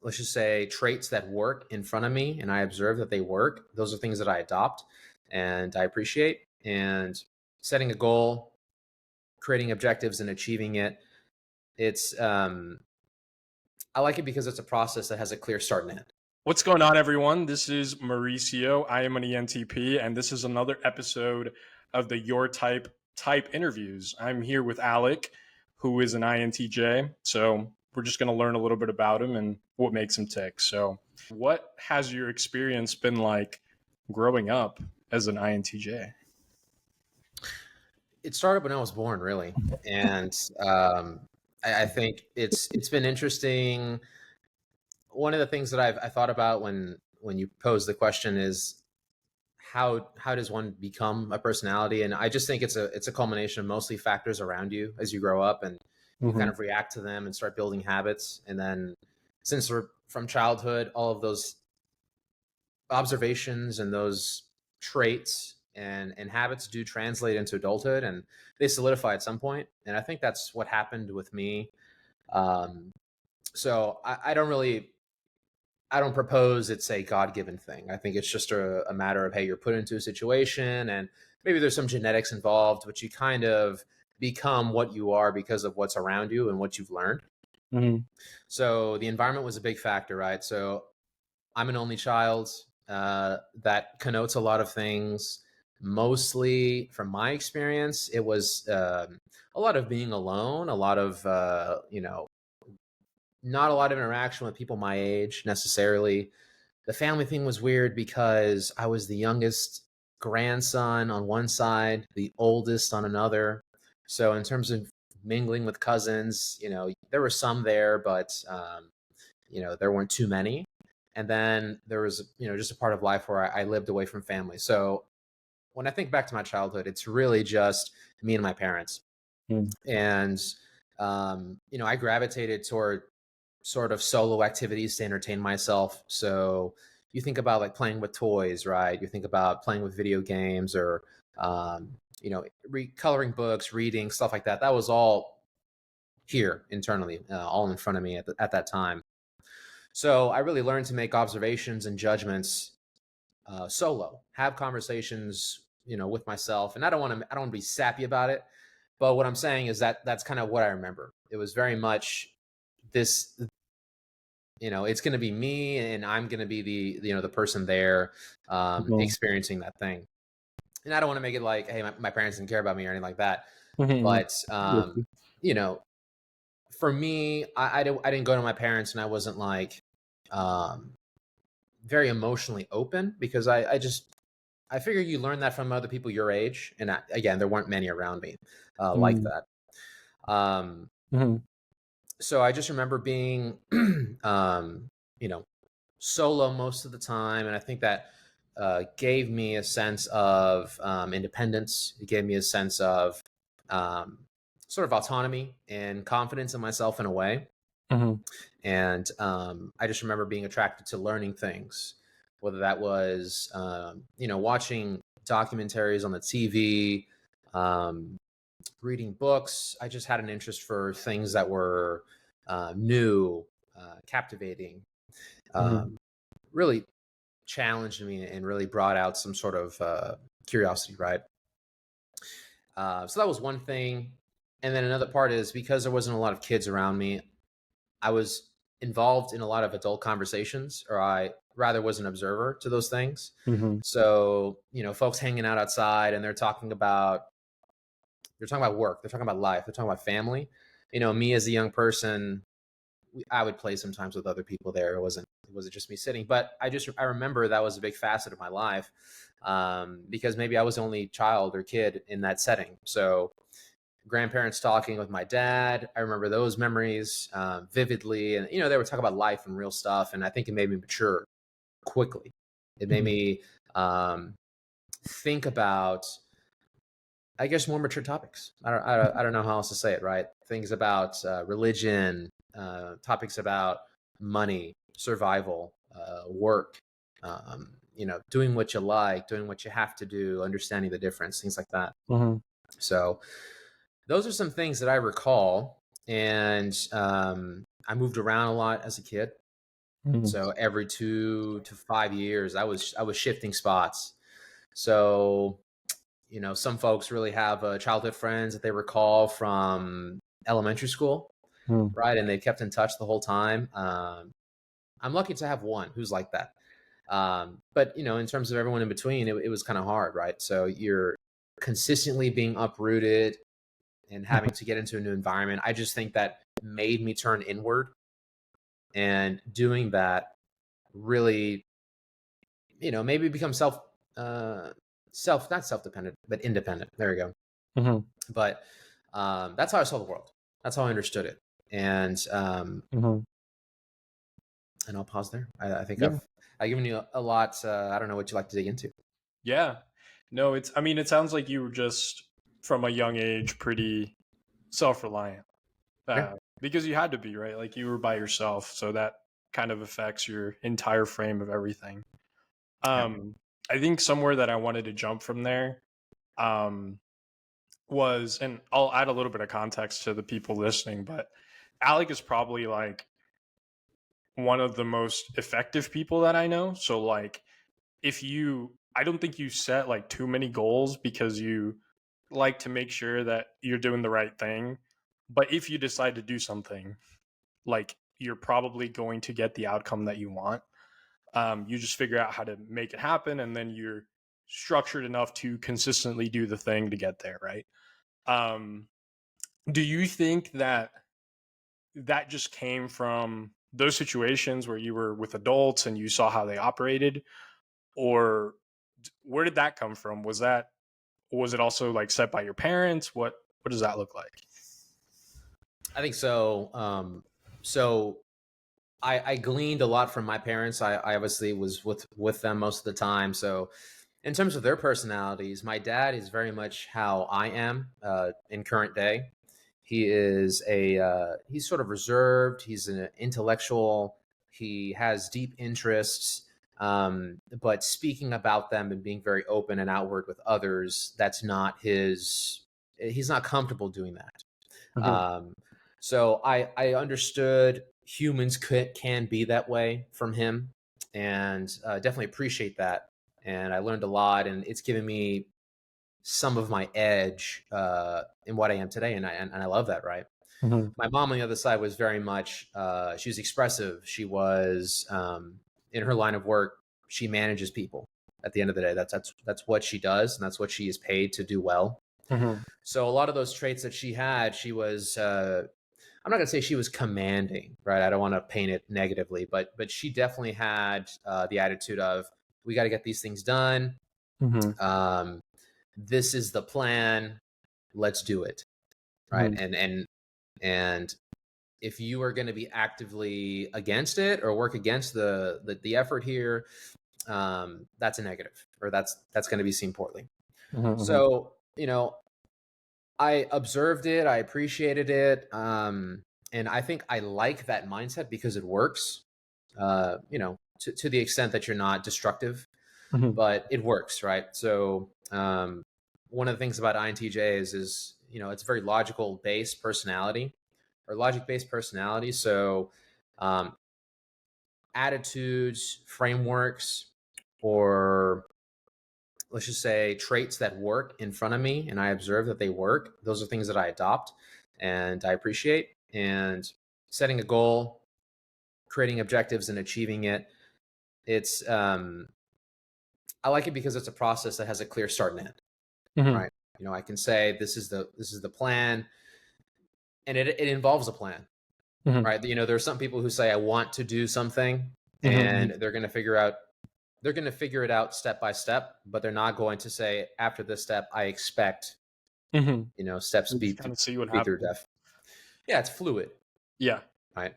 let's just say, traits that work in front of me and I observe that they work, those are things that I adopt and I appreciate. And setting a goal, creating objectives and achieving it, it's I like it because it's a process that has a clear start and end. What's going on, everyone? This is Mauricio. I am an ENTP, and this is another episode of the Your Type interviews. I'm here with Alec, who is an INTJ. So we're just going to learn a little bit about him and what makes him tick. So what has your experience been like growing up as an INTJ? It started when I was born, really. And I think it's been interesting. One of the things that I thought about when you pose the question is how does one become a personality? And I just think it's a culmination of mostly factors around you as you grow up, and you kind of react to them and start building habits. And then since we're from childhood, all of those observations and those traits and habits do translate into adulthood, and they solidify at some point. And I think that's what happened with me. So I don't propose it's a God-given thing. I think it's just a matter of, hey, you're put into a situation and maybe there's some genetics involved, but you kind of become what you are because of what's around you and what you've learned. So the environment was a big factor, right? So I'm an only child. That connotes a lot of things. Mostly from my experience, it was a lot of being alone, a lot of, not a lot of interaction with people my age necessarily. The family thing was weird because I was the youngest grandson on one side, the oldest on another. So in terms of mingling with cousins, there were some there, but, there weren't too many. And then there was, just a part of life where I lived away from family. So when I think back to my childhood, it's really just me and my parents. And, I gravitated toward sort of solo activities to entertain myself. So you think about like playing with toys, right? You think about playing with video games or, coloring books, reading, stuff like that. That was all here internally, all in front of me at that time. So I really learned to make observations and judgments solo, have conversations, with myself. And I don't want to be sappy about it, but what I'm saying is that that's kind of what I remember. It was very much this, it's going to be me, and I'm going to be the person there experiencing that thing. And I don't want to make it like, hey, my parents didn't care about me or anything like that. But for me, I didn't go to my parents, and I wasn't like very emotionally open because I figure you learn that from other people your age. And again, there weren't many around me like that. So I just remember being, solo most of the time. And I think that gave me a sense of independence. It gave me a sense of sort of autonomy and confidence in myself in a way. And I just remember being attracted to learning things, whether that was, watching documentaries on the TV, reading books. I just had an interest for things that were new, captivating, really challenged me and really brought out some sort of curiosity, right? So that was one thing. And then another part is because there wasn't a lot of kids around me, I was involved in a lot of adult conversations, or I rather was an observer to those things. So, folks hanging out outside and they're talking about work, they're talking about life, they're talking about family. Me as a young person, I would play sometimes with other people there. It wasn't just me sitting, but I remember that was a big facet of my life because maybe I was the only child or kid in that setting. So grandparents talking with my dad, I remember those memories vividly. And, they were talking about life and real stuff. And I think it made me mature quickly. It made me think about, I guess, more mature topics. I don't know how else to say it, right? Things about religion, topics about money, survival, work, doing what you like, doing what you have to do, understanding the difference, things like that. So those are some things that I recall. And I moved around a lot as a kid. So every 2 to 5 years, I was shifting spots. So, some folks really have childhood friends that they recall from elementary school, right? And they kept in touch the whole time. I'm lucky to have one who's like that. But in terms of everyone in between, it was kind of hard, right? So you're consistently being uprooted and having to get into a new environment. I just think that made me turn inward, and doing that really, maybe become not self-dependent, but independent. There you go. But that's how I saw the world. That's how I understood it. And and I'll pause there. I think I've given you a lot. I don't know what you'd like to dig into. Yeah. No, it sounds like you were just from a young age pretty self-reliant. Yeah. Because you had to be, right? Like you were by yourself, so that kind of affects your entire frame of everything. Yeah. I think somewhere that I wanted to jump from there was, and I'll add a little bit of context to the people listening, but Alec is probably like one of the most effective people that I know. So like I don't think you set like too many goals because you like to make sure that you're doing the right thing. But if you decide to do something, like you're probably going to get the outcome that you want. You just figure out how to make it happen, and then you're structured enough to consistently do the thing to get there, right? Do you think that just came from those situations where you were with adults and you saw how they operated, or where did that come from? Was it also like set by your parents? What does that look like? I think so. So I gleaned a lot from my parents. I obviously was with them most of the time. So in terms of their personalities, my dad is very much how I am in current day. He is he's sort of reserved. He's an intellectual. He has deep interests, but speaking about them and being very open and outward with others, that's not his. He's not comfortable doing that. So I understood humans can be that way from him, and definitely appreciate that. And I learned a lot, and it's given me some of my edge in what I am today, and I love that. Right. My mom on the other side was very much she was expressive. She was in her line of work. She manages people. At the end of the day, that's what she does, and that's what she is paid to do well. So a lot of those traits that she had, she was. I'm not gonna say she was commanding, right? I don't want to paint it negatively, but she definitely had the attitude of, we got to get these things done. This is the plan. Let's do it, right? And if you are going to be actively against it or work against the effort here, that's a negative, or that's going to be seen poorly. So I observed it, I appreciated it, and I think I like that mindset because it works. To the extent that you're not destructive, but it works, right? So one of the things about INTJs is it's a very logical based personality, or logic based personality. So attitudes, frameworks, or let's just say traits that work in front of me and I observe that they work, those are things that I adopt and I appreciate. And setting a goal, creating objectives and achieving it, it's I like it because it's a process that has a clear start and end. Right. I can say this is the plan, and it involves a plan. Right. There's some people who say I want to do something, and they're going to figure it out step by step, but they're not going to say after this step I expect steps B through F. Yeah, it's fluid. Yeah. Right.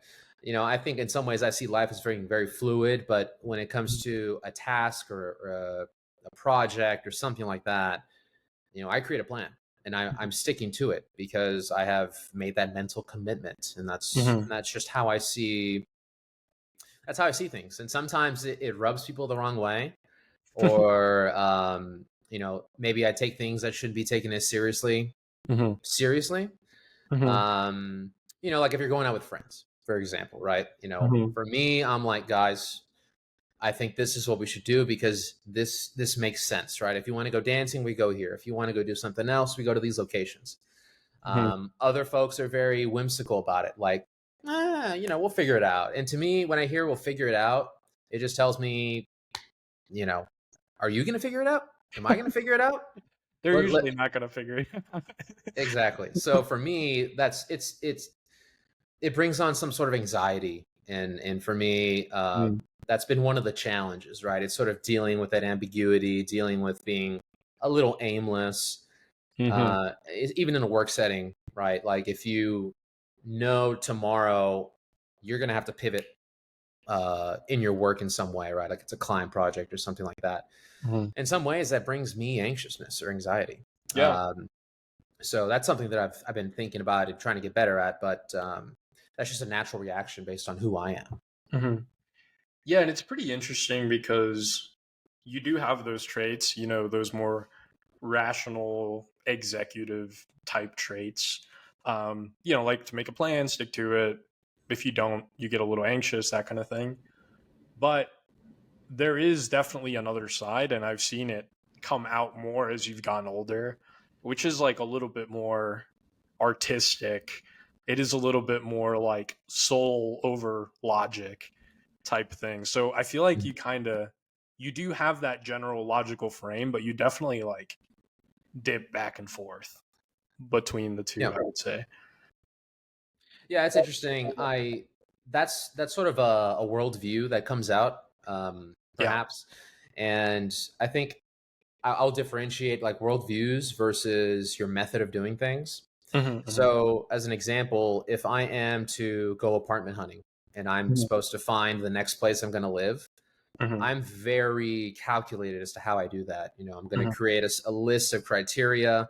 I think in some ways I see life as very, very fluid, but when it comes to a task or a project or something like that, I create a plan and I'm sticking to it because I have made that mental commitment, and that's just how I see. That's how I see things, and sometimes it rubs people the wrong way, or maybe I take things that shouldn't be taken as seriously. Seriously, like if you're going out with friends, for example, right? Mm-hmm. For me, I'm like, guys, I think this is what we should do because this makes sense, right? If you want to go dancing, we go here. If you want to go do something else, we go to these locations. Mm-hmm. Other folks are very whimsical about it, like, we'll figure it out. And to me, when I hear "we'll figure it out," it just tells me, you know, are you going to figure it out? Am I going to figure it out? They're usually not going to figure it out. Exactly. So for me, it brings on some sort of anxiety, and for me, that's been one of the challenges, right? It's sort of dealing with that ambiguity, dealing with being a little aimless, Mm-hmm. even in a work setting, right? Like if you know tomorrow you're going to have to pivot in your work in some way, right? Like it's a client project or something like that. Mm-hmm. In some ways, that brings me anxiousness or anxiety. Yeah. So that's something that I've been thinking about and trying to get better at, but that's just a natural reaction based on who I am. Mm-hmm. Yeah, and it's pretty interesting because you do have those traits, those more rational executive type traits. Like to make a plan, stick to it. If you don't, you get a little anxious, that kind of thing. But there is definitely another side, and I've seen it come out more as you've gotten older, which is like a little bit more artistic. It is a little bit more like soul over logic type thing. So I feel like you do have that general logical frame, but you definitely like dip back and forth between the two, Yeah. I would say. Yeah, it's interesting. That's sort of a worldview that comes out, Yeah. perhaps, and I think I'll differentiate like worldviews versus your method of doing things. Mm-hmm, So, as an example, if I am to go apartment hunting and I'm mm-hmm, supposed to find the next place I'm going to live, mm-hmm, I'm very calculated as to how I do that. I'm going to mm-hmm, create a list of criteria.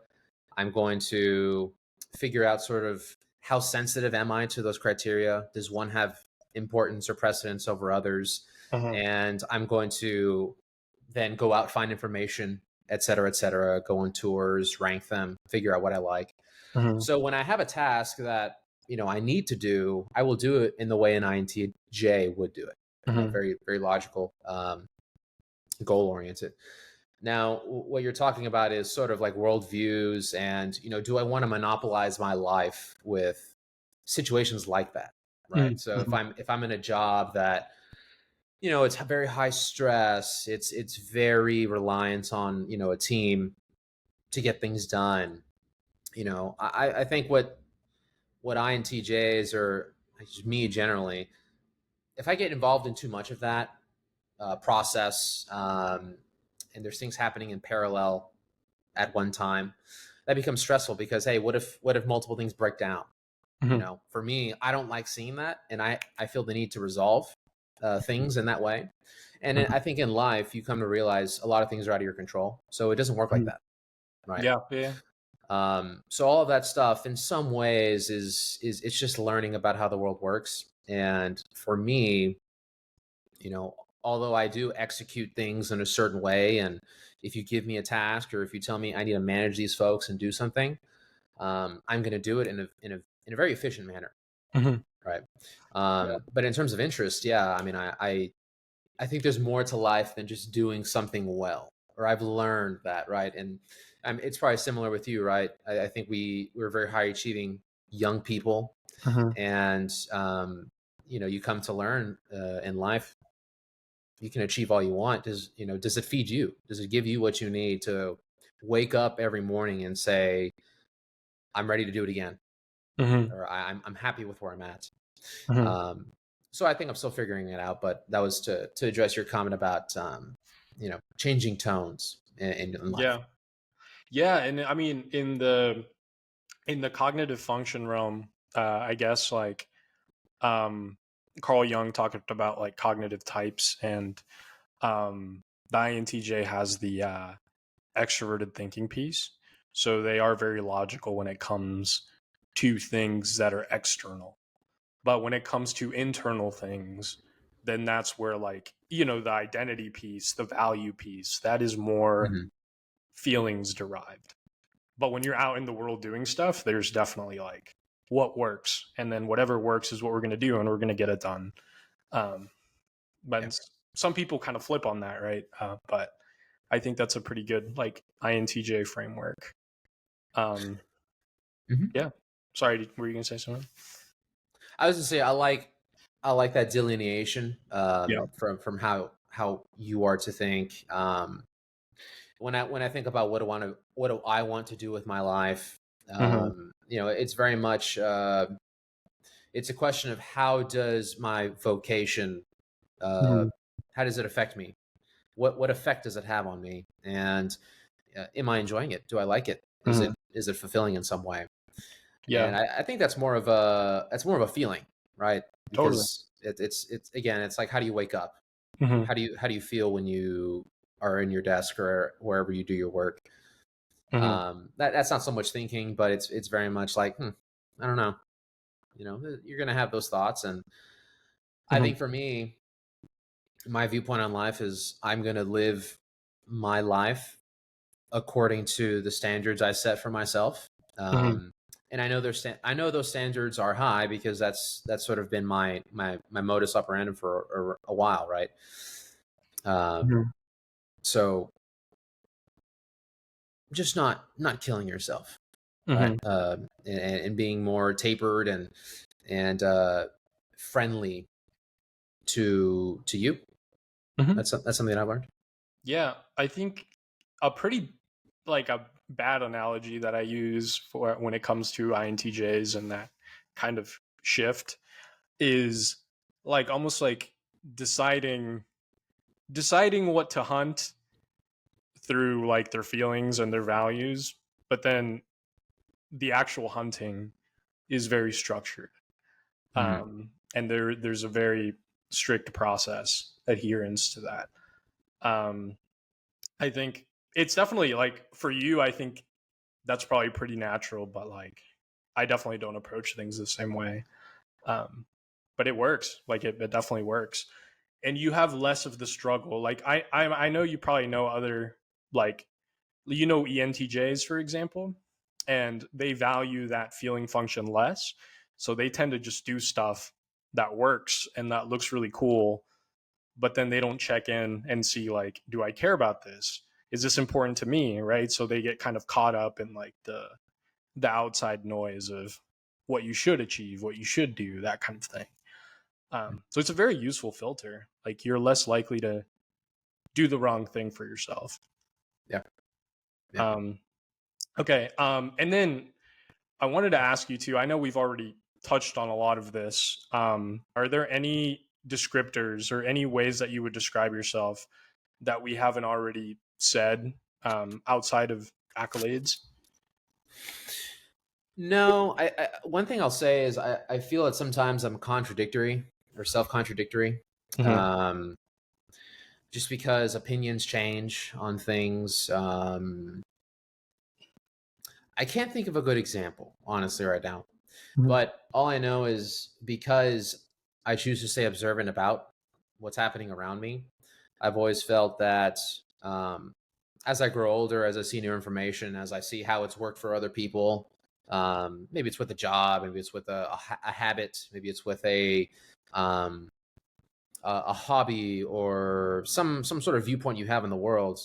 I'm going to figure out sort of how sensitive am I to those criteria? Does one have importance or precedence over others? mm-hmm, And I'm going to then go out, find information, et cetera, go on tours, rank them, figure out what I like. mm-hmm. So when I have a task that I need to do, I will do it in the way an INTJ would do it. Mm-hmm. Very very logical, goal oriented. Now, what you're talking about is sort of like worldviews, and do I want to monopolize my life with situations like that, right? So Mm-hmm. if I'm in a job that it's very high stress, it's very reliant on a team to get things done. I think what INTJs or just me generally, if I get involved in too much of that process, and there's things happening in parallel at one time, that becomes stressful because hey, what if multiple things break down? Mm-hmm. For me, I don't like seeing that, and I feel the need to resolve things in that way. And I think in life, you come to realize a lot of things are out of your control, so it doesn't work like Mm-hmm. that, right? Yeah, yeah. So all of that stuff, in some ways, is it's just learning about how the world works. And for me, although I do execute things in a certain way, and if you give me a task or if you tell me I need to manage these folks and do something, I'm going to do it in a very efficient manner, Mm-hmm. right? Yeah. But in terms of interest, yeah, I mean, I think there's more to life than just doing something well, or I've learned that, right? And it's probably similar with you, right? I think we're very high achieving young people, Mm-hmm. and you come to learn in life, you can achieve all you want. Does it feed you? Does it give you what you need to wake up every morning and say, I'm ready to do it again, Mm-hmm. or I'm happy with where I'm at? Mm-hmm. Um, so I think I'm still figuring it out, but that was to address your comment about changing tones in life. Yeah. Yeah, and I mean in the cognitive function realm, I guess like um Carl Jung talked about like cognitive types, and the INTJ has the extroverted thinking piece. So they are very logical when it comes to things that are external. But when it comes to internal things, then that's where like, the identity piece, the value piece, that is more Mm-hmm. feelings derived. But when you're out in the world doing stuff, there's definitely like what works, and then whatever works is what we're going to do, and we're going to get it done. But Yeah. some people kind of flip on that, right? But I think that's a pretty good like INTJ framework. Yeah. Sorry, were you going to say something? I was gonna say I like that delineation Yeah. from how you are to think. When I think about what do I want to do with my life, Mm-hmm. it's very much it's a question of how does my vocation Mm-hmm. how does it affect me? What effect does it have on me? And am I enjoying it? Do I like it? Mm-hmm. Is it fulfilling in some way? Yeah. And I think that's more of a feeling, right? Totally. Because it's again, it's like how do you wake up? Mm-hmm. How do you feel when you are in your desk or wherever you do your work? Mm-hmm. That's not so much thinking, but it's very much like I don't know. You're gonna have those thoughts, and I Mm-hmm. think for me, my viewpoint on life is I'm gonna live my life according to the standards I set for myself. Mm-hmm. And I know those standards are high because that's sort of been my modus operandi for a while, right? Um, Mm-hmm. so just not killing yourself, right? Mm-hmm. And being more tapered and friendly to you. Mm-hmm. That's something I've learned. Yeah, I think a pretty like a bad analogy that I use for when it comes to INTJs and that kind of shift is like almost like deciding deciding what to hunt through like their feelings and their values, but then the actual hunting is very structured. Mhm. And there's a very strict process adherence to that. Um, I think it's definitely like for you, I think that's probably pretty natural, but like I definitely don't approach things the same way. Um, but it works. Like it definitely works. And you have less of the struggle. Like I know you probably know other like ENTJs for example, and they value that feeling function less. So they tend to just do stuff that works and that looks really cool, but then they don't check in and see like, do I care about this? Is this important to me? Right. So they get kind of caught up in like the outside noise of what you should achieve, what you should do, that kind of thing. So it's a very useful filter. Like you're less likely to do the wrong thing for yourself. Yeah. Yeah. Um, okay. And then I wanted to ask you too. I know we've already touched on a lot of this. Are there any descriptors or any ways that you would describe yourself that we haven't already said outside of accolades? No, one thing I'll say is I feel that sometimes I'm contradictory or self-contradictory. Mm-hmm. Um, just because opinions change on things. I can't think of a good example, honestly, right now. But all I know is because I choose to stay observant about what's happening around me, I've always felt that as I grow older, as I see new information, as I see how it's worked for other people, maybe it's with a job, maybe it's with a habit, maybe it's with um, a hobby or some sort of viewpoint you have in the world.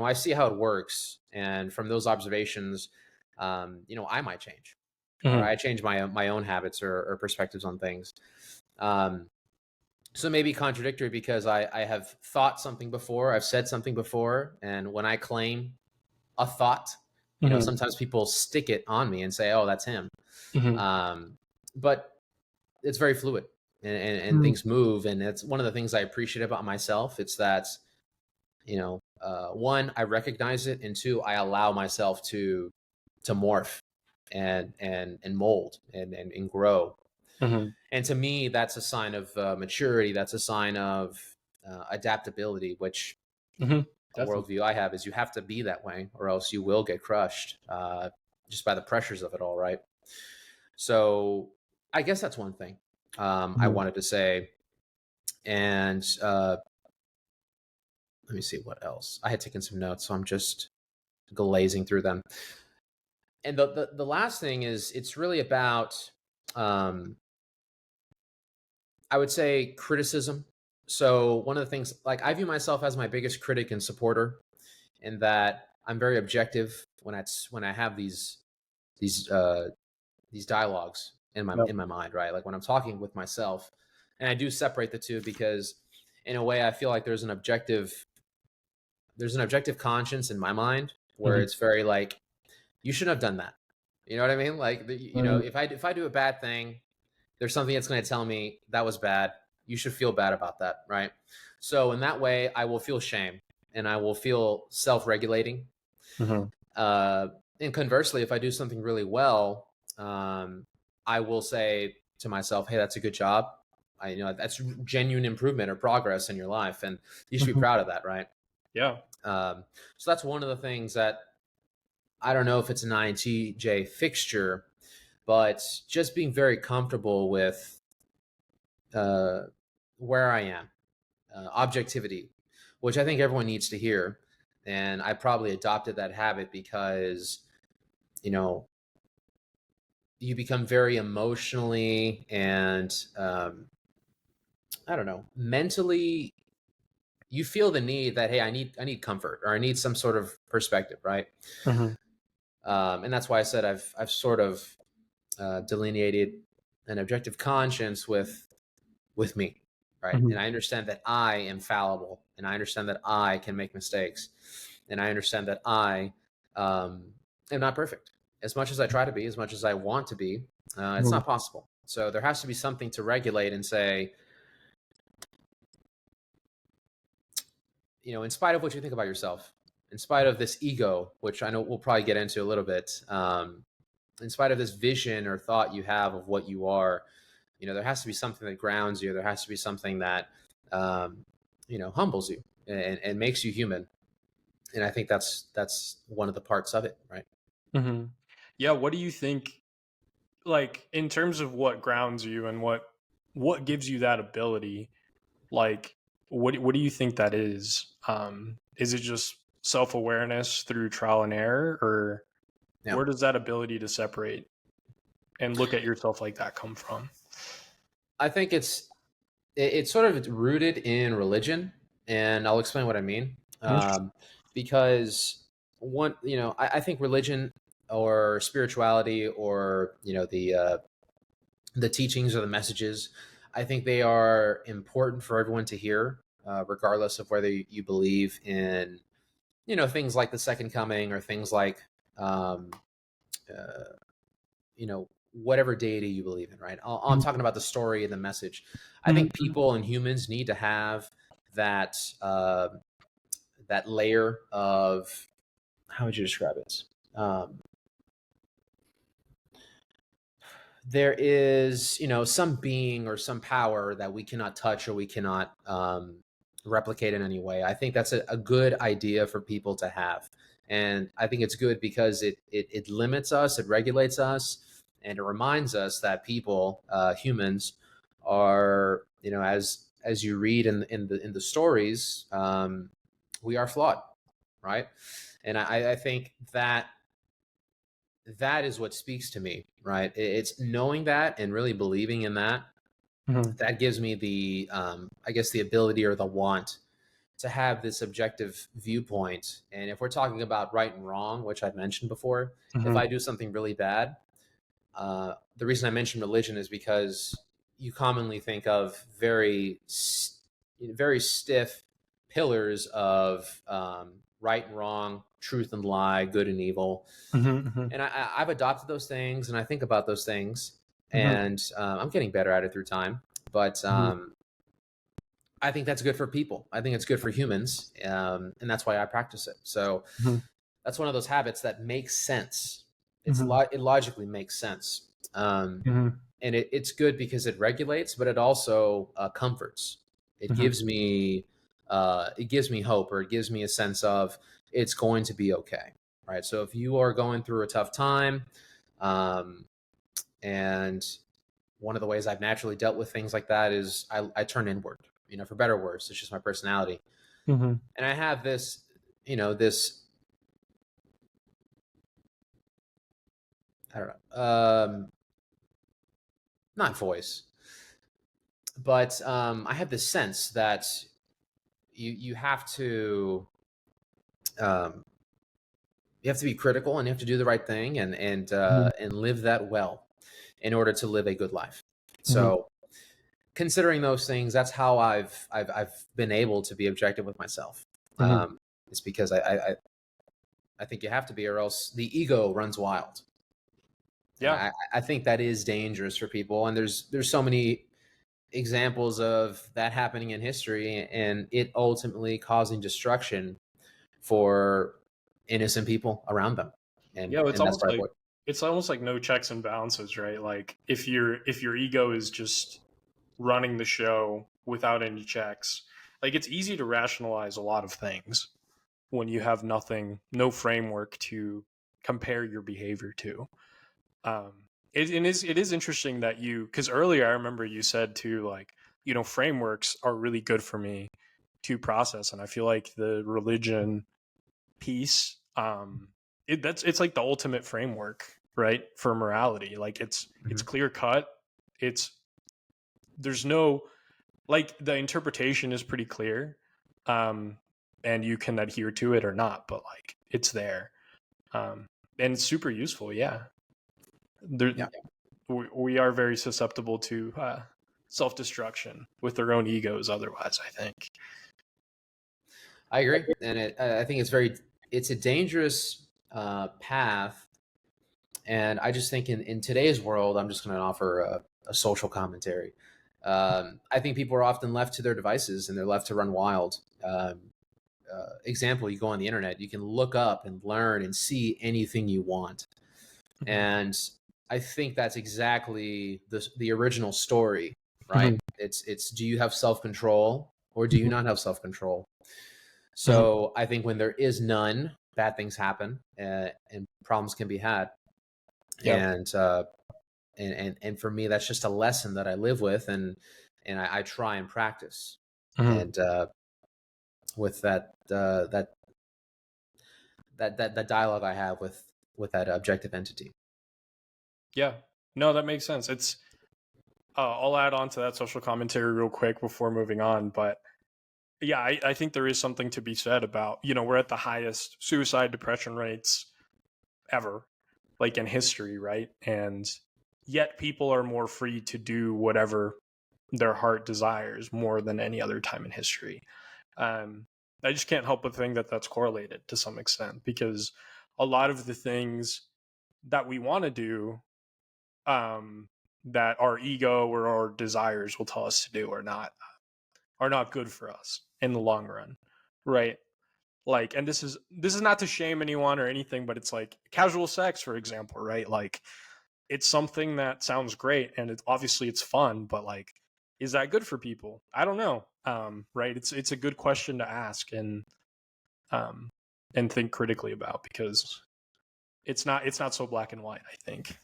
I see how it works, and from those observations, I might change, or Mm-hmm. I change my own habits or perspectives on things. Um, so maybe contradictory because I have thought something before, I've said something before, and when I claim a thought, Mm-hmm. sometimes people stick it on me and say, "Oh, that's him." Mm-hmm. Um, but it's very fluid, and things move, and it's one of the things I appreciate about myself. It's that one, I recognize it, and two, I allow myself to morph and mold and grow. Mm-hmm. And to me, that's a sign of maturity. That's a sign of adaptability, which Mm-hmm. a Definitely. worldview I have is you have to be that way, or else you will get crushed just by the pressures of it all, right? So I guess that's one thing I Mm-hmm. wanted to say. And let me see what else. I had taken some notes, so I'm just glazing through them. And the last thing is, it's really about, um, I would say, criticism. So one of the things, like, I view myself as my biggest critic and supporter, in that I'm very objective when I have these uh, these dialogues Yep. in my mind, right? Like when I'm talking with myself, and I do separate the two because, in a way, I feel like there's an objective conscience in my mind where Mhm. it's very like, you shouldn't have done that. You know what I mean? Like, you know, Mhm. if I do a bad thing, there's something that's going to tell me that was bad. You should feel bad about that, right? So in that way, I will feel shame and I will feel self-regulating. Mhm. Uh, and conversely, if I do something really well, um, I will say to myself, "Hey, that's a good job. I you know that's genuine improvement or progress in your life, and you should be Mhm. proud of that, right?" Yeah. So that's one of the things that, I don't know if it's an INTJ fixture, but just being very comfortable with uh, where I am, objectivity, which I think everyone needs to hear. And I probably adopted that habit because, you know, you become very emotionally and, I don't know, mentally, you feel the need that, hey, I need comfort, or I need some sort of perspective, right? Mhm. And that's why I said I've sort of delineated an objective conscience with me, right? And Mhm. I understand that I am fallible, and I understand that I can make mistakes, and I understand that I um, am not perfect. As much as I try to be, as much as I want to be, it's Mhm. not possible. So there has to be something to regulate and say, you know, in spite of what you think about yourself, in spite of this ego, which I know we'll probably get into a little bit, in spite of this vision or thought you have of what you are, you know, there has to be something that grounds you. There has to be something that, um, you know, humbles you and makes you human. And I think that's one of the parts of it, right? Mhm. Yeah. What do you think? Like in terms of what grounds you and what gives you that ability? Like, what do you think that is? Is it just self awareness through trial and error, or Yeah, where does that ability to separate and look at yourself like that come from? I think it's sort of rooted in religion, and I'll explain what I mean. Interesting. Because one, you know, I think religion or spirituality, or you know, the teachings or the messages, I think they are important for everyone to hear, regardless of whether you believe in, you know, things like the second coming, or things like, um, uh, you know, whatever deity you believe in, right? I'm Mhm. talking about the story and the message. I think Mhm. people and humans need to have that, that layer of, how would you describe it? Um, there is, you know, some being or some power that we cannot touch or we cannot, replicate in any way. I think that's a good idea for people to have, and I think it's good because it limits us, it regulates us, and it reminds us that people, humans, are, you know, as you read in the stories, we are flawed, right? And I think that that is what speaks to me, right? It's knowing that and really believing in that. Mhm. That gives me the, I guess, the ability or the want to have this objective viewpoint. And if we're talking about right and wrong, which I've mentioned before, if Mhm. I do something really bad, the reason I mentioned religion is because you commonly think of very stiff pillars of, right and wrong, truth and lie, good and evil, Mhm. and I've adopted those things, and I think about those things, Mhm. and I'm getting better at it through time. But Mhm. I think that's good for people. I think it's good for humans, and that's why I practice it. So Mhm. that's one of those habits that makes sense. Mhm. It logically makes sense, Mhm. and it's good because it regulates, but it also, comforts. Mhm. It gives me hope, or it gives me a sense of it's going to be okay, right? So if you are going through a tough time, um, and one of the ways I've naturally dealt with things like that is I turn inward, you know, for better or worse. It's just my personality. Mhm. And I have this, you know, this I don't know, not voice, but I have this sense that you have to um, you have to be critical and you have to do the right thing and live that well in order to live a good life. Mhm. So considering those things, that's how I've been able to be objective with myself. Mhm. It's because I think you have to be, or else the ego runs wild. And Yeah. I think that is dangerous for people. And there's so many examples of that happening in history and it ultimately causing destruction for innocent people around them. Yeah, And that's what I avoid. it's almost like no checks and balances, right? Like if your ego is just running the show without any checks, like it's easy to rationalize a lot of things when you have no framework to compare your behavior to. Um, it is interesting that because earlier I remember you said too, like, frameworks are really good for me to process, and I feel like the religion piece, it's like the ultimate framework, right, for morality. Like it's Mhm. clear cut. It's there's no, like, the interpretation is pretty clear, um, and you can adhere to it or not, but like it's there, um, and it's super useful. Yeah, there, Yeah, we are very susceptible to self destruction with their own egos. Otherwise, I think. I agree. And I think it's a dangerous path. And I just think in today's world, I'm just going to offer a social commentary. I think people are often left to their devices and they're left to run wild. Example, you go on the internet, you can look up and learn and see anything you want. Mhm. And I think that's exactly the original story, right? Mhm. It's do you have self-control or do you Mhm. not have self-control? Mhm. So I think when there is none, bad things happen and problems can be had. Yep. And for me, that's just a lesson that I live with and I try and practice. Mhm. And with that dialogue I have with that objective entity. Yeah. No, that makes sense. It's I'll add on to that social commentary real quick before moving on, but yeah, I think there is something to be said about, we're at the highest suicide depression rates ever, like in history, right? And yet people are more free to do whatever their heart desires more than any other time in history. Um, I just can't help but think that that's correlated to some extent, because a lot of the things that we want to do, um, that our ego or our desires will tell us to do, are not good for us in the long run, right? Like, and this is not to shame anyone or anything, but it's like casual sex, for example, right? Like, it's something that sounds great and it's fun, but like, is that good for people? I don't know. Right? It's a good question to ask, um and think critically about, because it's not so black and white, I think.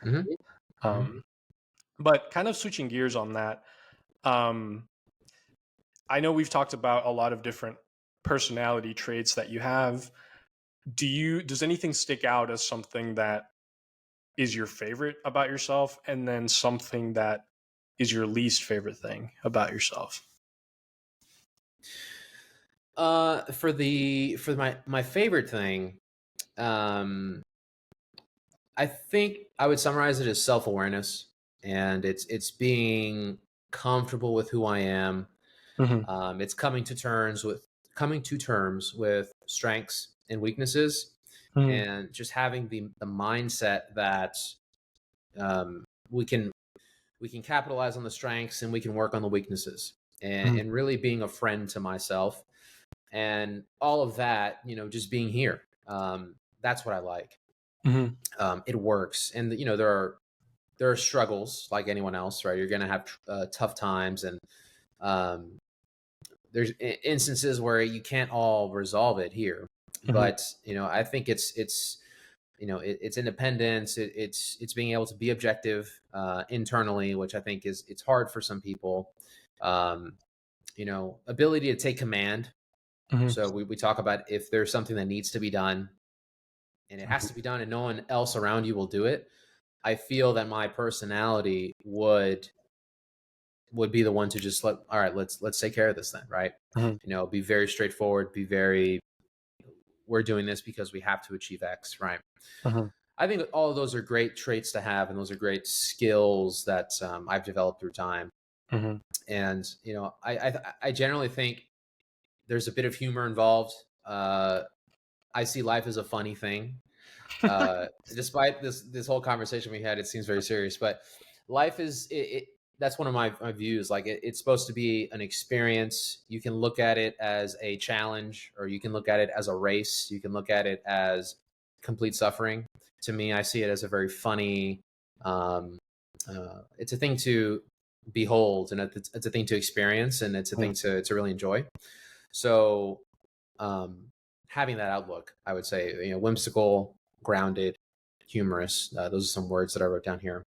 Mm-hmm. Mm-hmm. um but kind of switching gears on that, um I know we've talked about a lot of different personality traits that you have. Does anything stick out as something that is your favorite about yourself, and then something that is your least favorite thing about yourself? For my favorite thing, um, I think I would summarize it as self-awareness, and it's being comfortable with who I am. Hmm. It's coming to terms with strengths and weaknesses, Hmm. and just having the mindset that um, we can we can capitalize on the strengths and we can work on the weaknesses, and really being a friend to myself and all of that. Just being here. That's what I like. Hmm. It works, and there are struggles like anyone else, right? You're going to have tough times, and um, there's instances where you can't all resolve it here. Hmm. But I think it's independence. It's being able to be objective internally, which I think it's hard for some people. Um, ability to take command. Hmm. So we talk about if there's something that needs to be done, and it has to be done and no one else around you will do it, I feel that my personality would be the one to just all right, let's take care of this then, right? Be very straightforward, be very, we're doing this because we have to achieve X, right? I think all of those are great traits to have, and those are great skills that I've developed through time. And I generally think there's a bit of humor involved. I see life as a funny thing. Despite this whole conversation we had, it seems very serious, but life is that's one of my views. Like it's supposed to be an experience. You can look at it as a challenge, or you can look at it as a race. You can look at it as complete suffering. To me, I see it as a very funny. It's a thing to behold, and it's a thing to experience, and it's a thing to really enjoy. So, having that outlook, I would say, whimsical, grounded, humorous. Those are some words that I wrote down here.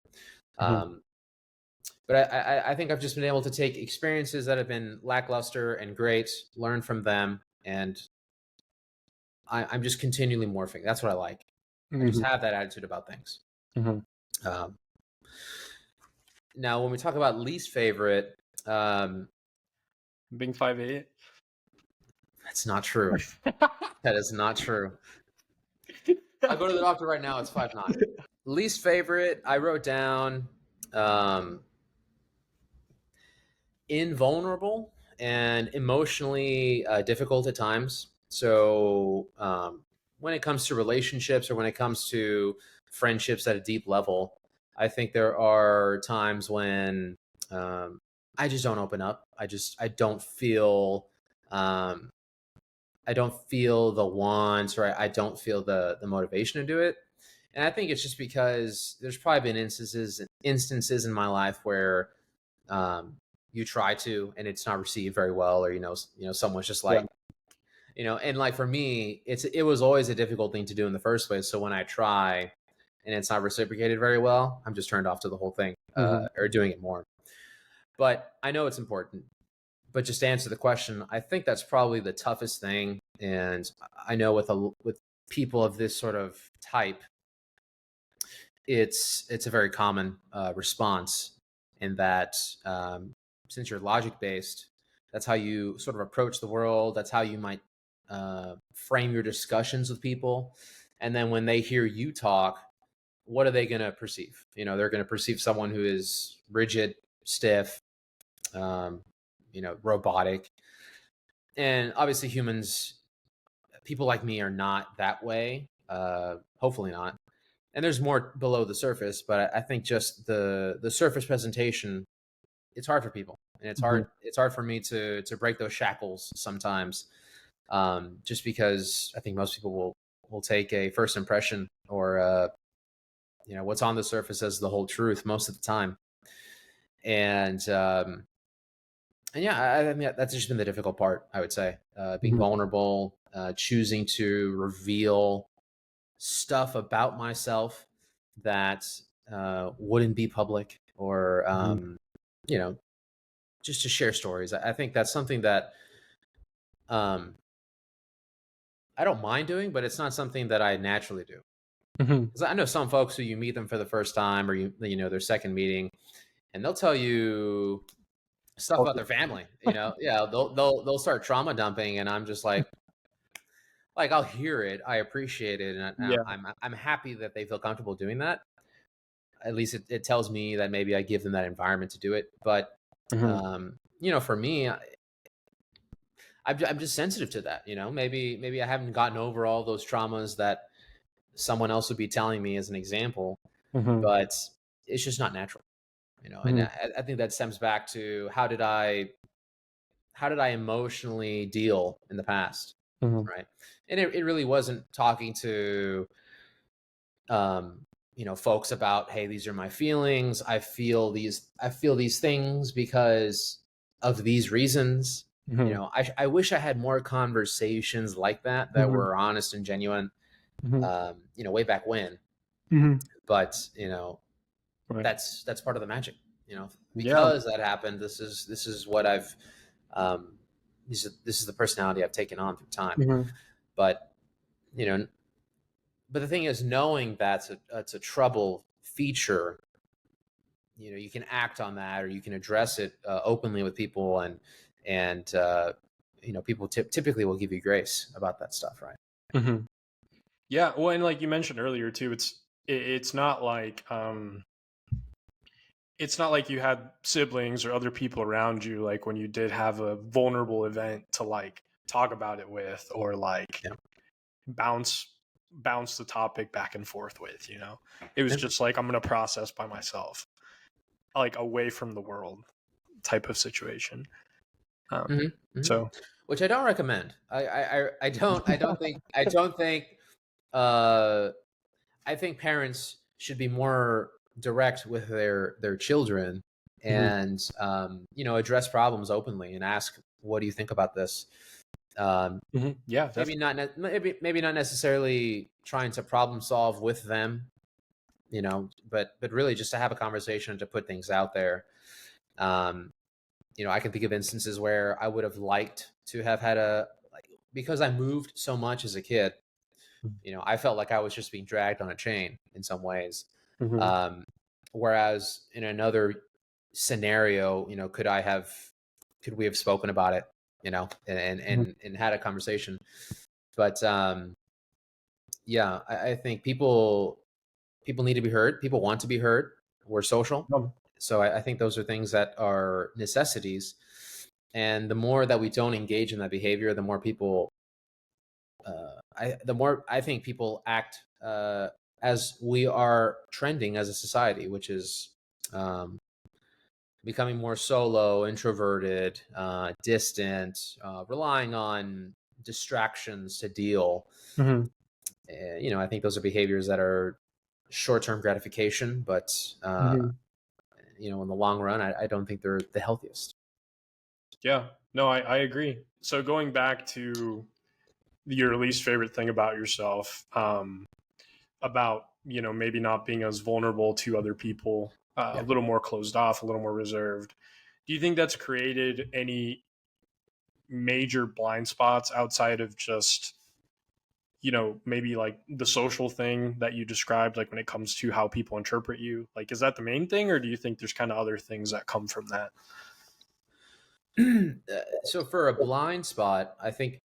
But I think I've just been able to take experiences that have been lackluster and great, learn from them, and I'm just continually morphing. That's what I like. I just have that attitude about things. Now, when we talk about least favorite, being 5'8". That's not true. That is not true. I go to the doctor right now. It's 5'9". Least favorite, I wrote down invulnerable and emotionally difficult at times. So when it comes to relationships, or when it comes to friendships at a deep level, I think there are times when I just don't open up. I don't feel the want, or I don't feel the motivation to do it. And I think it's just because there's probably been instances in my life where you try to, and it's not received very well, or someone's just like, and like for me, it was always a difficult thing to do in the first place. So when I try and it's not reciprocated very well, I'm just turned off to the whole thing, or doing it more. But I know it's important. But just to answer the question, I think that's probably the toughest thing. And I know with people of this sort of type, it's a very common response, in that since you're logic based, that's how you sort of approach the world. That's how you might frame your discussions with people. And then when they hear you talk, what are they going to perceive? They're going to perceive someone who is rigid, stiff, robotic. And obviously people like me are not that way. Hopefully not. And there's more below the surface, but I think just the surface presentation, it's hard for people. And it's hard for me to break those shackles sometimes. Just because I think most people will take a first impression, or what's on the surface as the whole truth most of the time. And yeah, I mean, that's just been the difficult part, I would say. Being vulnerable, choosing to reveal stuff about myself that wouldn't be public, or just to share stories. I think that's something that I don't mind doing, but it's not something that I naturally do. Because I know some folks who you meet them for the first time, or their second meeting, and they'll tell you stuff about their family. They'll start trauma dumping, and I'm just like I'll hear it, I appreciate it, and I'm happy that they feel comfortable doing that. At least it tells me that maybe I give them that environment to do it. But for me, I'm just sensitive to that. Maybe I haven't gotten over all those traumas that someone else would be telling me as an example, but it's just not natural. And I think that stems back to how did I emotionally deal in the past, right? And it really wasn't talking to folks about, hey, these are my feelings, I feel these things because of these reasons. I wish I had more conversations like that were honest and genuine, way back when. But that's part of the magic, because that happened. This is what I've this is the personality I've taken on through time. But but the thing is, knowing that's a trouble feature, you can act on that, or you can address it openly with people, and people typically will give you grace about that stuff, right? Mm-hmm. Yeah, well, and like you mentioned earlier too, it's not like you had siblings or other people around you, like when you did have a vulnerable event to like talk about it with, or like bounce the topic back and forth with. It was just like, I'm gonna process by myself, like away from the world type of situation. So, which I don't recommend. I don't think I think parents should be more direct with their children, and address problems openly and ask, what do you think about this? Yeah, maybe not necessarily trying to problem solve with them, but really just to have a conversation, to put things out there. I can think of instances where I would have liked to have had because I moved so much as a kid, I felt like I was just being dragged on a chain in some ways. Whereas in another scenario, could we have spoken about it, and had a conversation? But I think people need to be heard. People want to be heard. We're social. So I think those are things that are necessities. And the more that we don't engage in that behavior, the more people, I think people act as we are trending as a society, which is becoming more solo, introverted, distant, relying on distractions to deal. I think those are behaviors that are short-term gratification, but in the long run, I don't think they're the healthiest. Yeah, no, I agree. So going back to your least favorite thing about yourself, about maybe not being as vulnerable to other people, a little more closed off, a little more reserved. Do you think that's created any major blind spots outside of just maybe like the social thing that you described, like when it comes to how people interpret you? Like, is that the main thing, or do you think there's kind of other things that come from that? So for a blind spot, I think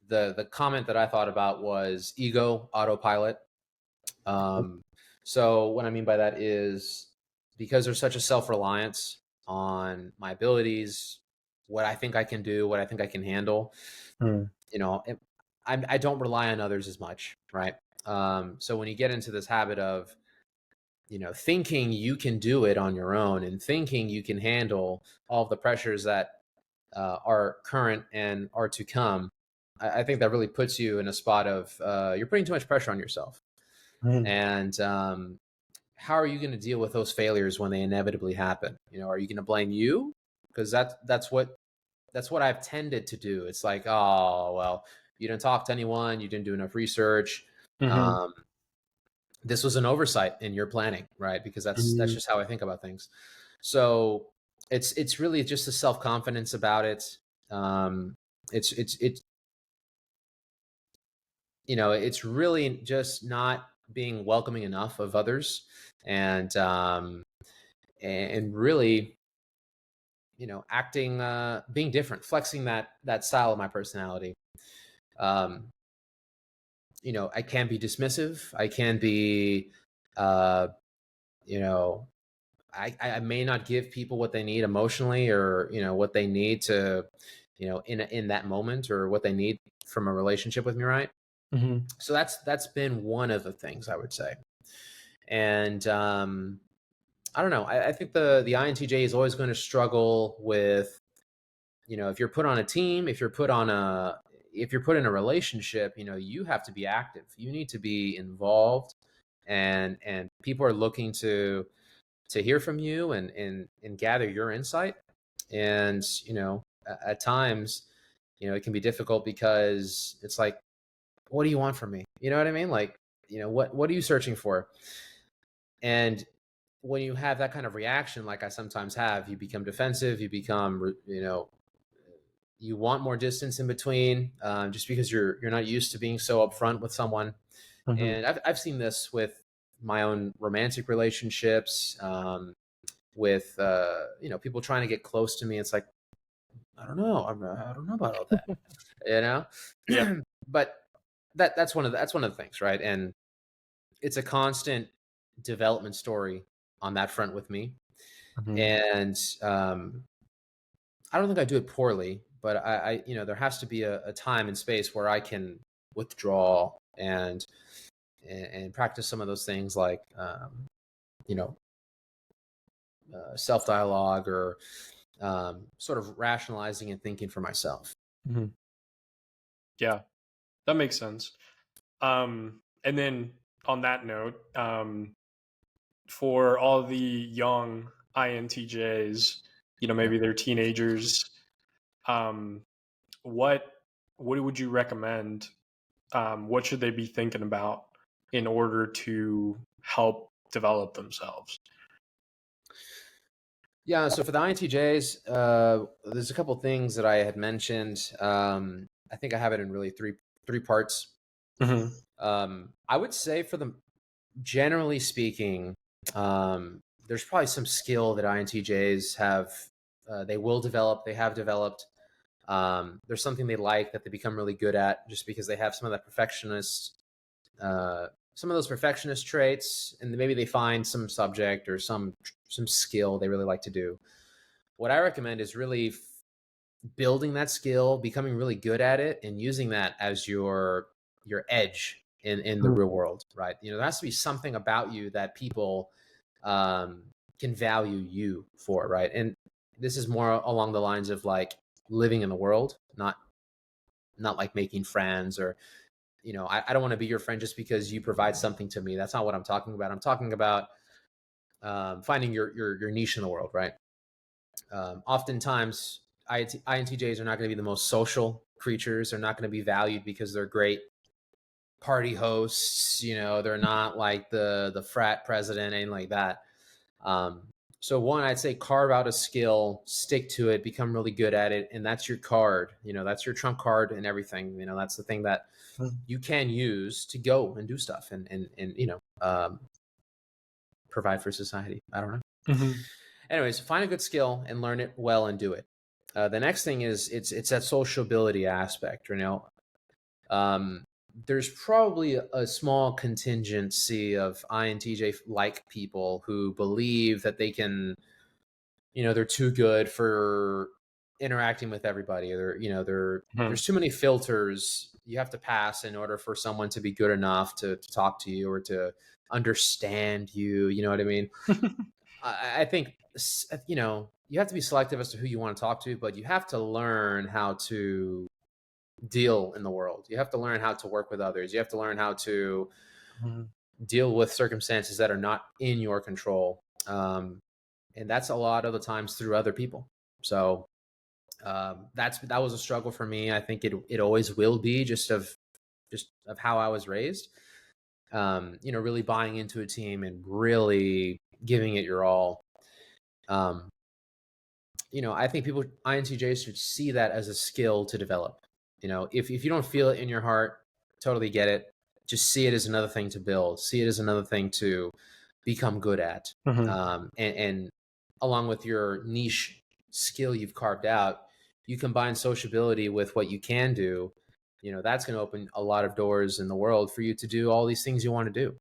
the comment that I thought about was ego autopilot. So what I mean by that is, because there's such a self-reliance on my abilities, what I think I can do, what I think I can handle, I don't rely on others as much, right? So when you get into this habit of, thinking you can do it on your own, and thinking you can handle all of the pressures that are current and are to come, I think that really puts you in a spot of you're putting too much pressure on yourself. And how are you going to deal with those failures when they inevitably happen? Are you going to blame you? Because that's what I've tended to do. It's like, oh, well, you didn't talk to anyone, you didn't do enough research. This was an oversight in your planning, right? Because that's just how I think about things. So it's really just a self-confidence about it. It's really just not being welcoming enough of others, and really, acting, being different, flexing that style of my personality. I can be dismissive. I can be, I may not give people what they need emotionally, or what they need to, in that moment, or what they need from a relationship with me, right? So that's been one of the things I would say. And I don't know. I think the INTJ is always going to struggle with, if you're put on a team, if you're put in a relationship, you have to be active. You need to be involved, and people are looking to hear from you, and gather your insight. And at times, it can be difficult, because it's like, what do you want from me? You know what I mean? Like, what are you searching for? And when you have that kind of reaction, like I sometimes have, you become defensive. You become, you want more distance in between, just because you're not used to being so upfront with someone. And I've seen this with my own romantic relationships, with people trying to get close to me. It's like, I don't know, I don't know about all that, Yeah. but that's one of the things, right? And it's a constant development story on that front with me. And I don't think I do it poorly, but I there has to be a time and space where I can withdraw and practice some of those things, like you know self dialogue, or sort of rationalizing and thinking for myself. Yeah, that makes sense. And then on that note, for all the young INTJs, maybe they're teenagers, what would you recommend? What should they be thinking about in order to help develop themselves? Yeah, so for the INTJs, there's a couple things that I had mentioned. I think I have it in really three parts. I would say, for them, generally speaking, there's probably some skill that INTJs have. They will develop. They have developed. There's something they like that they become really good at, just because they have some of that some of those perfectionist traits, and maybe they find some subject or some skill they really like to do. What I recommend is really building that skill, becoming really good at it, and using that as your edge in the real world, right? There has to be something about you that people can value you for, right? And this is more along the lines of like living in the world, not like making friends, or I don't want to be your friend just because you provide something to me. That's not what I'm talking about. I'm talking about finding your niche in the world, right? Oftentimes, INTJs are not going to be the most social creatures. They're not going to be valued because they're great party hosts. They're not like the frat president, anything like that. So one, I'd say carve out a skill, stick to it, become really good at it, and that's your card. That's your trump card and everything. That's the thing that you can use to go and do stuff and provide for society. I don't know. Anyways, find a good skill and learn it well and do it. The next thing is it's that sociability aspect. There's probably a small contingency of INTJ like people who believe that they can, they're too good for interacting with everybody. There's too many filters you have to pass in order for someone to be good enough to talk to you or to understand you. You know what I mean? I think, you have to be selective as to who you want to talk to, but you have to learn how to deal in the world. You have to learn how to work with others. You have to learn how to deal with circumstances that are not in your control. And that's a lot of the times through other people. So that was a struggle for me. I think it always will be, just of how I was raised. Really buying into a team and really giving it your all. I think INTJs should see that as a skill to develop. If you don't feel it in your heart, totally get it. Just see it as another thing to build. See it as another thing to become good at. And along with your niche skill you've carved out, you combine sociability with what you can do. That's going to open a lot of doors in the world for you to do all these things you want to do.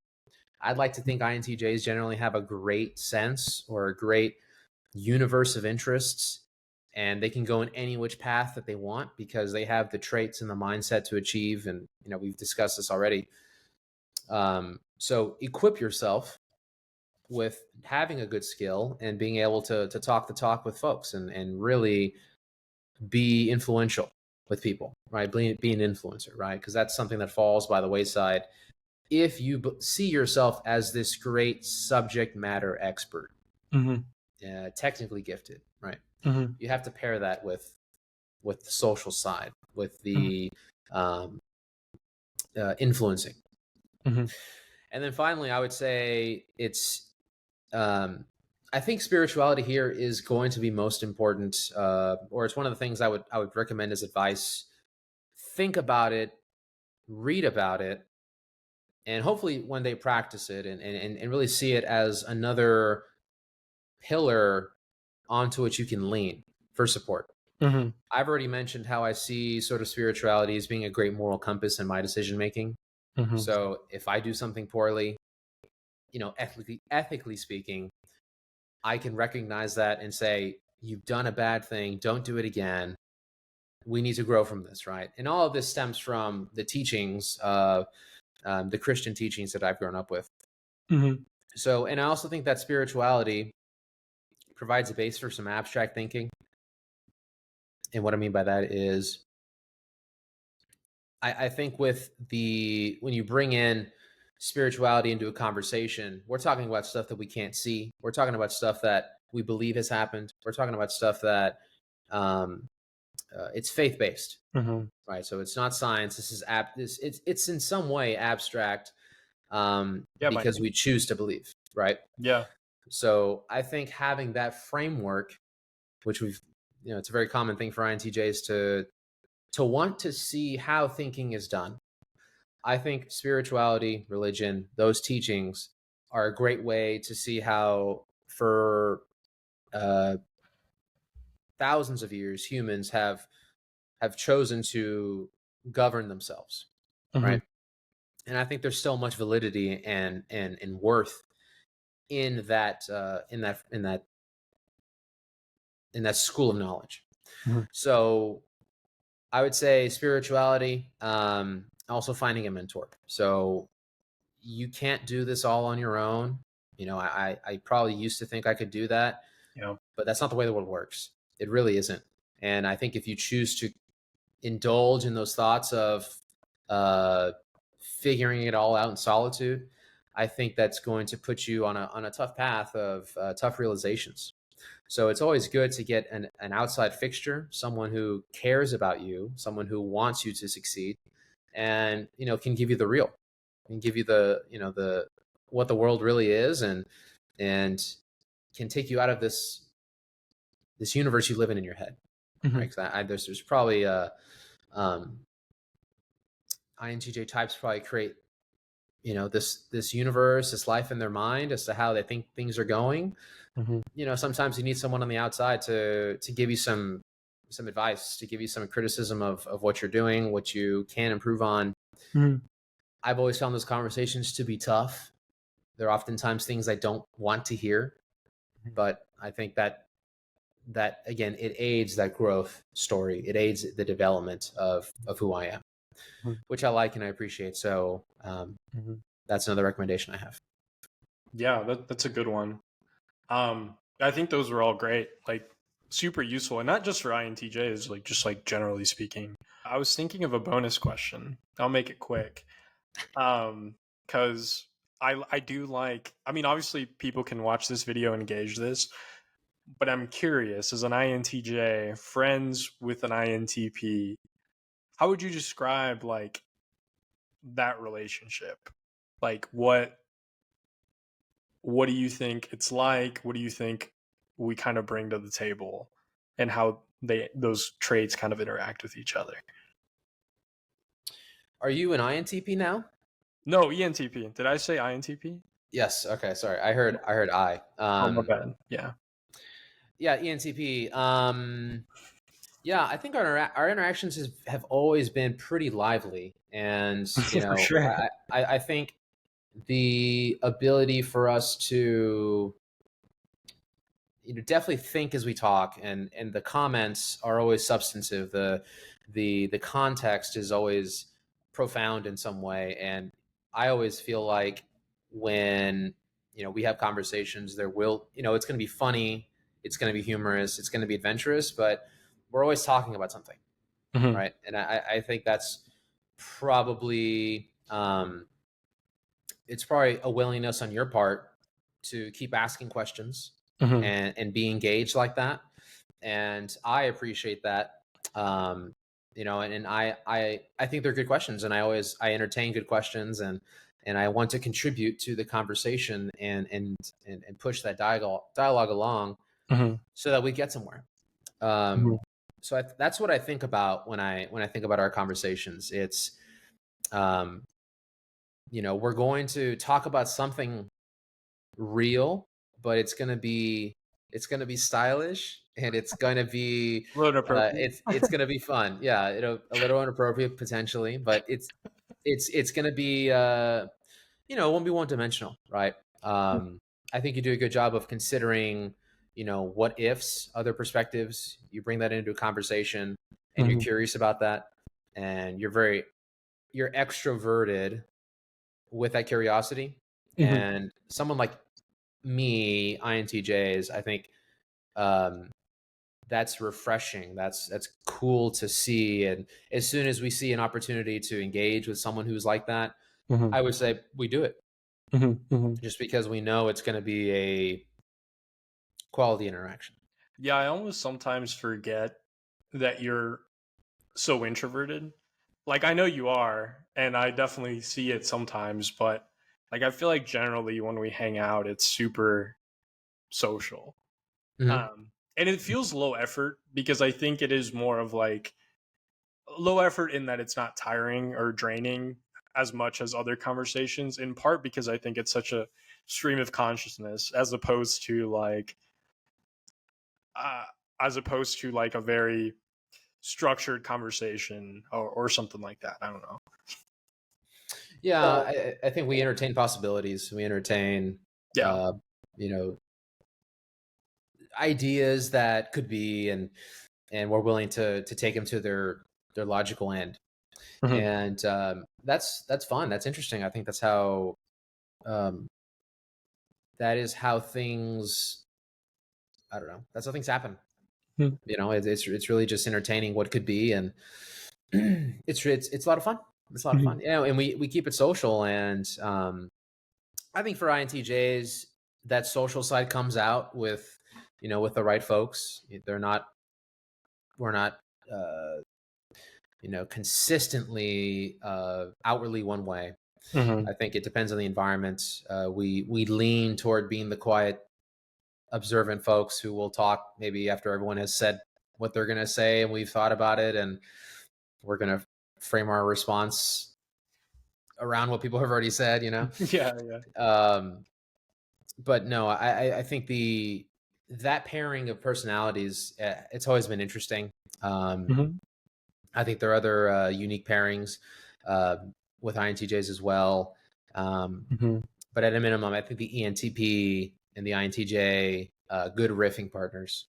I'd like to think INTJs generally have a great sense, or a great universe of interests, and they can go in any which path that they want because they have the traits and the mindset to achieve. And we've discussed this already. So equip yourself with having a good skill and being able to talk the talk with folks, and really be influential with people, right? Be an influencer, right? Because that's something that falls by the wayside if you see yourself as this great subject matter expert, technically gifted, right? You have to pair that with the social side, with the influencing. And then finally, I would say I think spirituality here is going to be most important, or it's one of the things I would recommend as advice. Think about it, read about it, and hopefully one day practice it and really see it as another pillar onto which you can lean for support. Mm-hmm. I've already mentioned how I see sort of spirituality as being a great moral compass in my decision making. Mm-hmm. So if I do something poorly, ethically speaking, I can recognize that and say, you've done a bad thing, don't do it again. We need to grow from this, right? And all of this stems from the teachings, the Christian teachings that I've grown up with. Mm-hmm. So, and I also think that spirituality provides a base for some abstract thinking. And what I mean by that is, I think when you bring in spirituality into a conversation, we're talking about stuff that we can't see. We're talking about stuff that we believe has happened. We're talking about stuff that it's faith based, Mm-hmm. right? So it's not science. This is it's in some way abstract because we choose to believe, right? Yeah. So I think having that framework, which it's a very common thing for INTJs to want to see how thinking is done. I think spirituality, religion, those teachings are a great way to see how for thousands of years humans have chosen to govern themselves, Mm-hmm. right? And I think there's still much validity and worth in that school of knowledge. Mm-hmm. So I would say spirituality, also finding a mentor. So you can't do this all on your own. I probably used to think I could do that, but that's not the way the world works. It really isn't. And I think if you choose to indulge in those thoughts of figuring it all out in solitude, I think that's going to put you on a tough path of tough realizations. So it's always good to get an outside fixture, someone who cares about you, someone who wants you to succeed, and can give you the real, can give you the what the world really is, and can take you out of this universe you live in your head. Mm-hmm. Right? 'Cause there's probably INTJ types probably create this universe, this life in their mind as to how they think things are going. Mm-hmm. Sometimes you need someone on the outside to give you some advice, to give you some criticism of what you're doing, what you can improve on. Mm-hmm. I've always found those conversations to be tough. They're oftentimes things I don't want to hear, but I think that again, it aids that growth story. It aids the development of who I am, which I like and I appreciate. So that's another recommendation I have. Yeah, that's a good one. I think those were all great, like super useful, and not just for INTJs, like just like generally speaking. I was thinking of a bonus question. I'll make it quick, because I do like. I mean, obviously, people can watch this video and gauge this, but I'm curious, as an INTJ, friends with an INTP, how would you describe like that relationship? Like what do you think it's like? What do you think we kind of bring to the table, and how those traits kind of interact with each other? Are you an INTP now? No, ENTP. Did I say INTP? Yes. Okay. Sorry. I heard I. Oh, my bad. Yeah. Yeah. ENTP. Yeah. I think our interactions have always been pretty lively, and For sure. I think the ability for us to definitely think as we talk, and the comments are always substantive. The context is always profound in some way, and I always feel like when we have conversations, there will it's going to be funny, it's going to be humorous, it's going to be adventurous, but we're always talking about something, right? And I think that's probably it's probably a willingness on your part to keep asking questions and be engaged like that. And I appreciate that. And I think they're good questions, and I entertain good questions, and I want to contribute to the conversation and push that dialogue along so that we get somewhere. So that's what I think about when I think about our conversations. It's we're going to talk about something real, but it's going to be stylish, and it's going to be A little inappropriate. it's going to be fun. Yeah, a little inappropriate potentially, but it's going to be it won't be one dimensional, right? I think you do a good job of considering, what ifs, other perspectives. You bring that into a conversation, and you're curious about that, and you're extroverted with that curiosity. And someone like me, INTJs, I think that's refreshing. That's cool to see. And as soon as we see an opportunity to engage with someone who's like that, I would say we do it, just because we know it's going to be a quality interaction. Yeah, I almost sometimes forget that you're so introverted. Like, I know you are, and I definitely see it sometimes, but like, I feel like generally when we hang out, it's super social. And it feels low effort because I think it is more of like low effort in that it's not tiring or draining as much as other conversations, in part because I think it's such a stream of consciousness as opposed to like a very structured conversation or something like that. I don't know. Yeah, I think we entertain possibilities. We entertain, Yeah. Ideas that could be, and we're willing to take them to their logical end. And that's fun. That's interesting. I think that's how that is how things. I don't know. That's how things happen. It's really just entertaining what could be, and it's a lot of fun. It's a lot of fun. And we keep it social, and I think for INTJs, that social side comes out with the right folks. We're not consistently outwardly one way. I think it depends on the environment. We lean toward being the quiet, observant folks who will talk maybe after everyone has said what they're going to say, and we've thought about it, and we're going to frame our response around what people have already said. Yeah. But no, I think that pairing of personalities, it's always been interesting. I think there are other unique pairings with INTJs as well. But at a minimum, I think the ENTP and the INTJ, good riffing partners.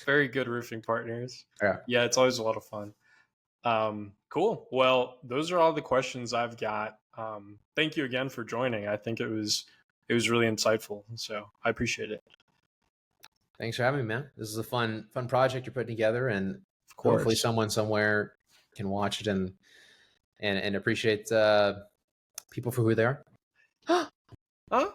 Very good roofing partners. Yeah, it's always a lot of fun. Cool. Well, those are all the questions I've got. Thank you again for joining. I think it was really insightful, so I appreciate it. Thanks for having me, man. This is a fun project you're putting together, and hopefully someone somewhere can watch it and appreciate people for who they are. Huh?